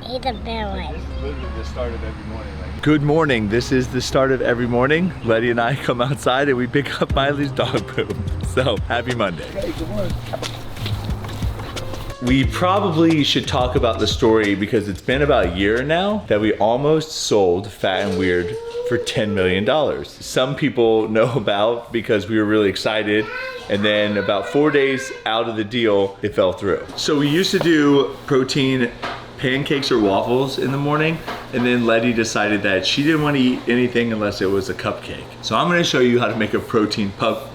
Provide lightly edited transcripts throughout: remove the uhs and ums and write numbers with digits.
He's a bear one. This is literally the start of every morning. Good morning. This is the start of every morning. Letty and I come outside and we pick up Miley's dog poop. So, happy Monday. Hey, good morning. We probably should talk about the story because it's been about a year now that we almost sold Fat and Weird for $10 million. Some people know about because we were really excited, and then about 4 days out of the deal, it fell through. So we used to do protein pancakes or waffles in the morning, and then Letty decided that she didn't want to eat anything unless it was a cupcake. So I'm gonna show you how to make a protein cupcake.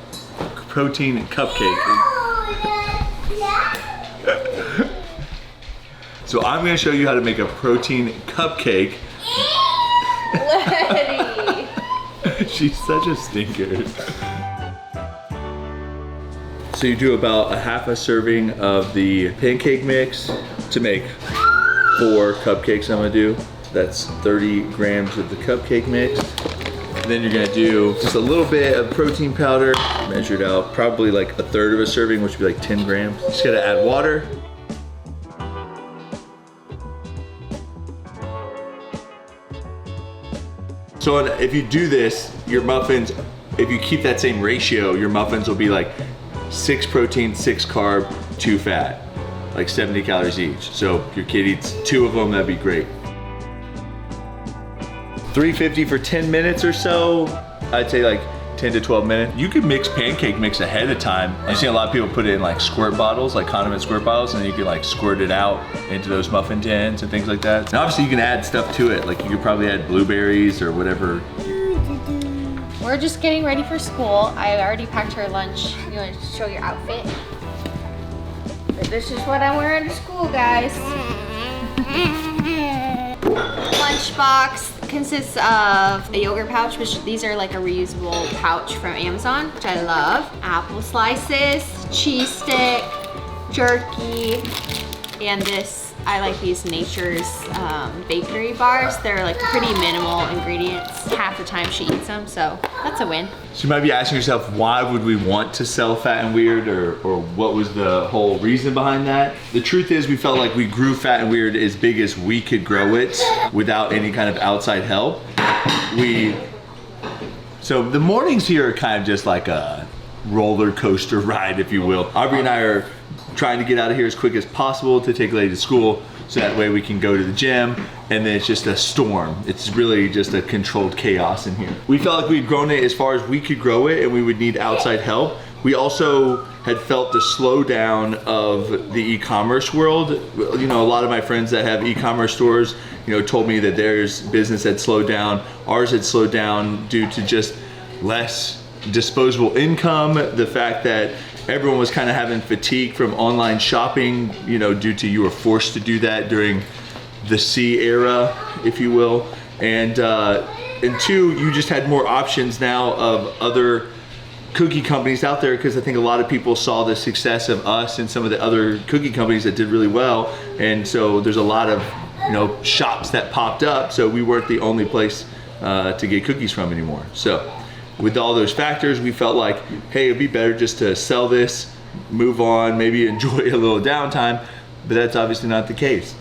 So I'm gonna show you how to make a protein cupcake. Letty! She's such a stinker. So you do about a half a serving of the pancake mix to make 4 cupcakes I'm gonna do. That's 30 grams of the cupcake mix. And then you're gonna do just a little bit of protein powder, measured out, probably like a third of a serving, which would be like 10 grams. Just gotta add water. So if you do this, your muffins, if you keep that same ratio, your muffins will be like 6 protein, 6 carb, 2 fat, like 70 calories each. So if your kid eats 2 of them, that'd be great. 350 for 10 minutes or so. I'd say like 10 to 12 minutes. You could mix pancake mix ahead of time. I've seen a lot of people put it in like squirt bottles, like condiment squirt bottles, and then you can like squirt it out into those muffin tins and things like that. And obviously you can add stuff to it. Like you could probably add blueberries or whatever. We're just getting ready for school. I already packed her lunch. You want to show your outfit? This is what I'm wearing to school, guys. Lunchbox consists of a yogurt pouch, which these are like a reusable pouch from Amazon, which I love. Apple slices, cheese stick, jerky, and this, I like these Nature's bakery bars. They're like pretty minimal ingredients. Half the time she eats them, so that's a win. So you might be asking yourself, why would we want to sell Fat and Weird, or what was the whole reason behind that? The truth is we felt like we grew Fat and Weird as big as we could grow it without any kind of outside help. So the mornings here are kind of just like a roller coaster ride, if you will. Aubrie and I are trying to get out of here as quick as possible to take Lady to school, so that way we can go to the gym, and then it's just a storm. It's really just a controlled chaos in here. We felt like we'd grown it as far as we could grow it, and we would need outside help. We also had felt the slowdown of the e-commerce world. You know, a lot of my friends that have e-commerce stores, you know, told me that theirs business had slowed down. Ours had slowed down due to just less disposable income, the fact that everyone was kind of having fatigue from online shopping, you know, due to you were forced to do that during the C era, if you will. And 2, you just had more options now of other cookie companies out there, because I think a lot of people saw the success of us and some of the other cookie companies that did really well. And so there's a lot of, you know, shops that popped up, so we weren't the only place to get cookies from anymore. So with all those factors, we felt like, hey, it'd be better just to sell this, move on, maybe enjoy a little downtime, but that's obviously not the case.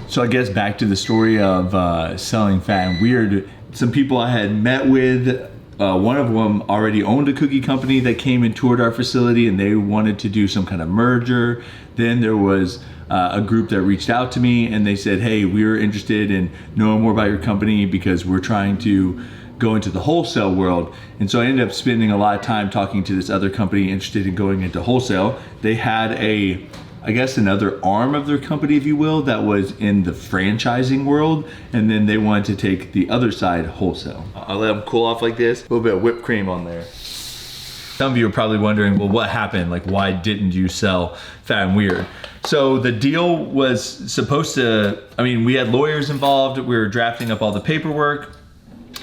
So I guess back to the story of selling Fat and Weird, some people I had met with, one of them already owned a cookie company that came and toured our facility, and they wanted to do some kind of merger. Then there was a group that reached out to me and they said, hey, we're interested in knowing more about your company because we're trying to go into the wholesale world. And so I ended up spending a lot of time talking to this other company interested in going into wholesale. They had I guess another arm of their company, if you will, that was in the franchising world, and then they wanted to take the other side wholesale. I'll let them cool off like this, a little bit of whipped cream on there. Some of you are probably wondering, well, what happened? Like, why didn't you sell Fat and Weird? So the deal was supposed to, I mean, we had lawyers involved, we were drafting up all the paperwork,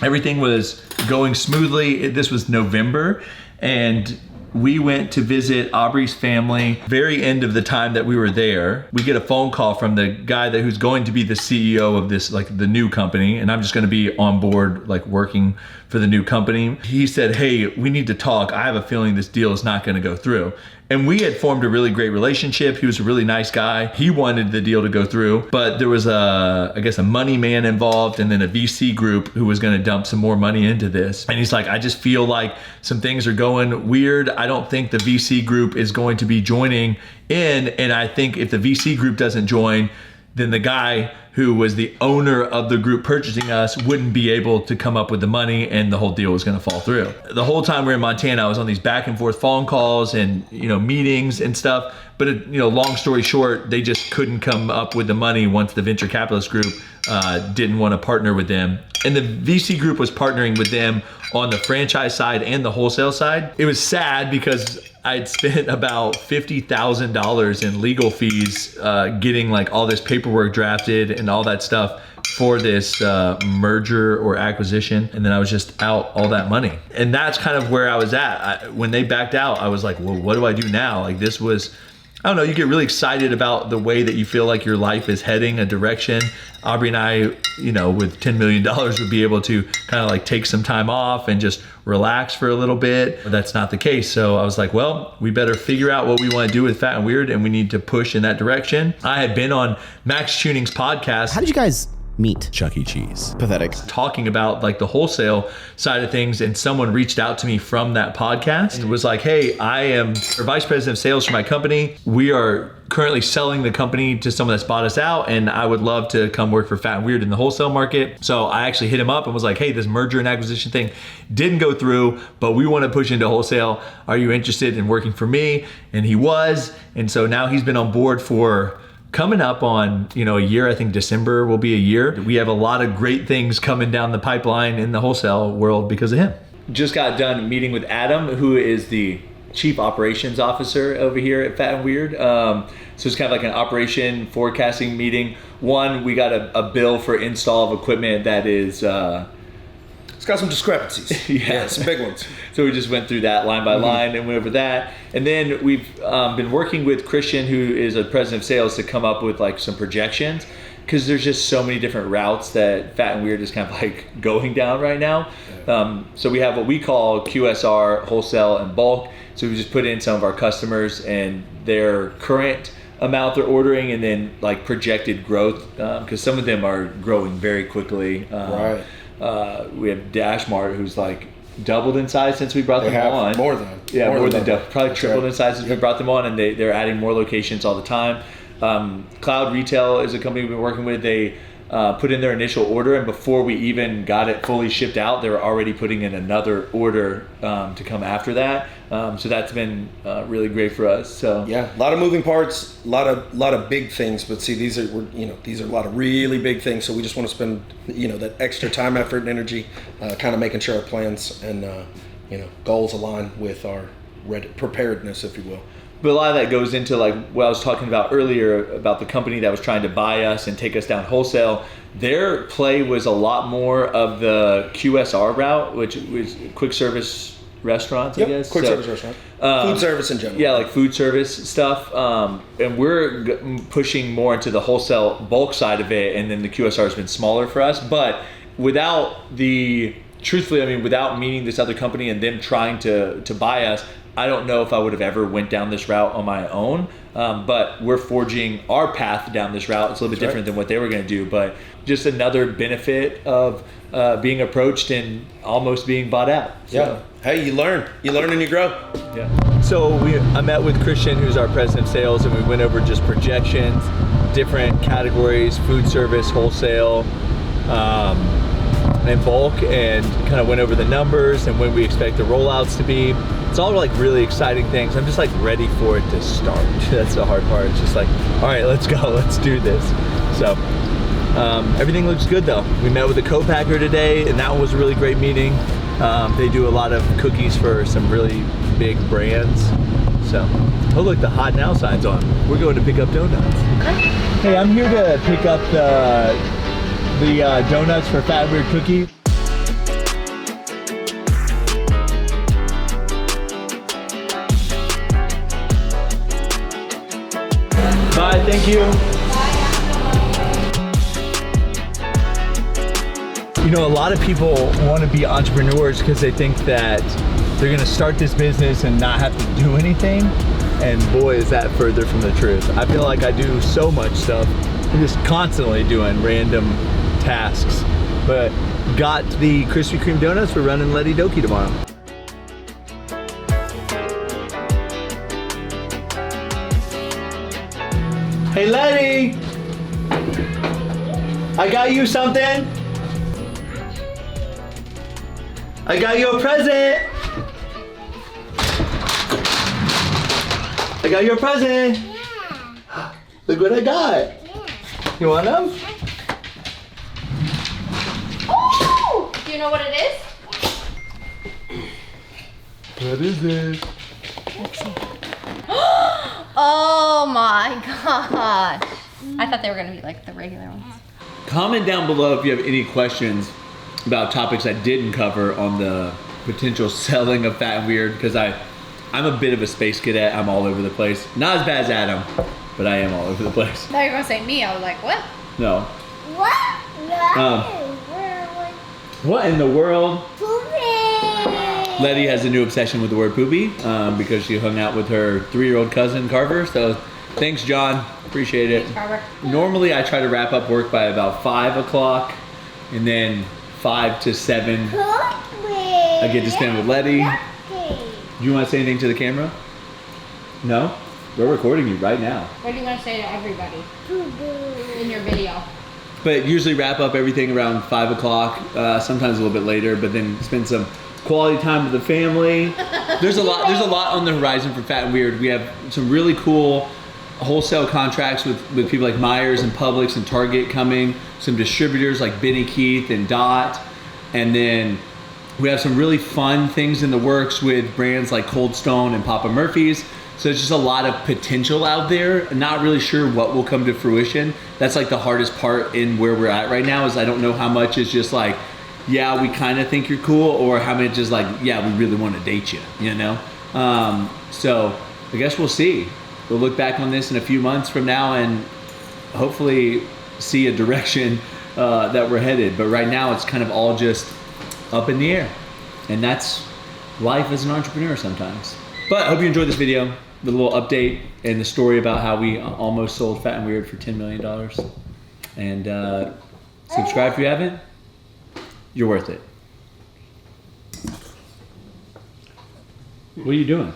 everything was going smoothly. This was November, and we went to visit Aubrie's family. Very end of the time that we were there, we get a phone call from the guy who's going to be the CEO of this, like the new company, and I'm just gonna be on board, like working for the new company. He said, hey, we need to talk. I have a feeling this deal is not gonna go through. And we had formed a really great relationship. He was a really nice guy. He wanted the deal to go through, but there was I guess a money man involved, and then a VC group who was going to dump some more money into this. And he's like, I just feel like some things are going weird. I don't think the VC group is going to be joining in. And I think if the VC group doesn't join, then the guy who was the owner of the group purchasing us wouldn't be able to come up with the money, and the whole deal was going to fall through. The whole time we were in Montana, I was on these back and forth phone calls and, meetings and stuff. But, long story short, they just couldn't come up with the money once the venture capitalist group didn't want to partner with them. And the VC group was partnering with them on the franchise side and the wholesale side. It was sad because I'd spent about $50,000 in legal fees getting like all this paperwork drafted and all that stuff for this merger or acquisition. And then I was just out all that money. And that's kind of where I was at. When they backed out, I was like, well, what do I do now? Like, this was, I don't know, you get really excited about the way that you feel like your life is heading a direction. Aubrie and I, with $10 million would be able to kind of like take some time off and just relax for a little bit. But that's not the case. So I was like, well, we better figure out what we want to do with Fat and Weird, and we need to push in that direction. I had been on Max Tuning's podcast. How did you guys meet? Chuck E. Cheese. Pathetic. Talking about like the wholesale side of things, and someone reached out to me from that podcast and was like, hey, I am the vice president of sales for my company. We are currently selling the company to someone that's bought us out, and I would love to come work for Fat and Weird in the wholesale market. So I actually hit him up and was like, hey, this merger and acquisition thing didn't go through, but we want to push into wholesale. Are you interested in working for me? And he was. And so now he's been on board for coming up on, a year. I think December will be a year. We have a lot of great things coming down the pipeline in the wholesale world because of him. Just got done meeting with Adam, who is the Chief Operations Officer over here at Fat and Weird. So it's kind of like an operation forecasting meeting. One, we got a bill for install of equipment that is... It's got some discrepancies. Yeah, some big ones. So we just went through that line by line and went over that. And then we've been working with Christian, who is a president of sales, to come up with like some projections, because there's just so many different routes that Fat and Weird is kind of like going down right now. So we have what we call QSR, wholesale, and bulk. So we just put in some of our customers and their current amount they're ordering, and then like projected growth, because some of them are growing very quickly. Right. We have Dashmart, who's like doubled in size since we brought them on. More than. Yeah, more than double. probably tripled in size since we brought them on, and they're adding more locations all the time. Cloud Retail is a company we've been working with. They put in their initial order, and before we even got it fully shipped out, they were already putting in another order to come after that. So that's been really great for us. So yeah, a lot of moving parts, a lot of big things. But see, these are a lot of really big things. So we just want to spend that extra time, effort, and energy, kind of making sure our plans and goals align with our preparedness, if you will. But a lot of that goes into like what I was talking about earlier about the company that was trying to buy us and take us down wholesale. Their play was a lot more of the QSR route, which was quick service restaurants, I guess. Quick service restaurant. Food service in general. Yeah, like food service stuff. And we're pushing more into the wholesale bulk side of it, and then the QSR has been smaller for us. But without meeting this other company and them trying to buy us, I don't know if I would have ever went down this route on my own, but we're forging our path down this route. It's a little bit different than what they were going to do, but just another benefit of being approached and almost being bought out. So. Yeah. Hey, you learn and you grow. Yeah. So I met with Christian, who's our president of sales, and we went over just projections, different categories, food service, wholesale, and bulk, and kind of went over the numbers and when we expect the rollouts to be. It's all like really exciting things. I'm just like ready for it to start. That's the hard part. It's just like, all right, let's go, let's do this. So everything looks good though. We met with a co-packer today, and that was a really great meeting. They do a lot of cookies for some really big brands. So, oh look, the hot now sign's on. We're going to pick up donuts. Hey, I'm here to pick up the donuts for Fat Weird Cookie. Bye, thank you. A lot of people want to be entrepreneurs because they think that they're going to start this business and not have to do anything. and boy is that further from the truth. I feel like I do so much stuff. I'm just constantly doing random tasks. But got the Krispy Kreme donuts. We're running Letty Doki tomorrow. Hey Letty! I got you something! I got you a present! I got you a present! Yeah. Look what I got! Yeah. You want them? Oh! Do you know what it is? What is it? Oh my gosh. I thought they were gonna be like the regular ones. Comment down below if you have any questions about topics I didn't cover on the potential selling of Fat and Weird, because I'm a bit of a space cadet. I'm all over the place. Not as bad as Adam, but I am all over the place. I thought you were gonna say me. I was like, what? No. What? What in the world? Poopy. Letty has a new obsession with the word poopy because she hung out with her 3-year-old cousin Carver. So thanks, John. Appreciate it. Thanks, Carver. Normally I try to wrap up work by about 5 o'clock, and then 5 to 7 I get to spend with Letty. Do you want to say anything to the camera? No? We're recording you right now. What do you want to say to everybody in your video? But usually wrap up everything around 5 o'clock, sometimes a little bit later, but then spend some quality time with the family. There's a lot on the horizon for Fat and Weird. We have some really cool wholesale contracts with people like Myers and Publix and Target coming, some distributors like Benny Keith and Dot, and then we have some really fun things in the works with brands like Cold Stone and Papa Murphy's. So there's just a lot of potential out there. I'm not really sure what will come to fruition. That's like the hardest part in where we're at right now, is I don't know how much is just like, yeah, we kind of think you're cool, or how much is like, yeah, we really want to date you, you know? So I guess we'll see. We'll look back on this in a few months from now and hopefully see a direction that we're headed. But right now it's kind of all just up in the air. And that's life as an entrepreneur sometimes. But I hope you enjoyed this video, the little update and the story about how we almost sold Fat and Weird for $10 million. And subscribe if you haven't. You're worth it. What are you doing?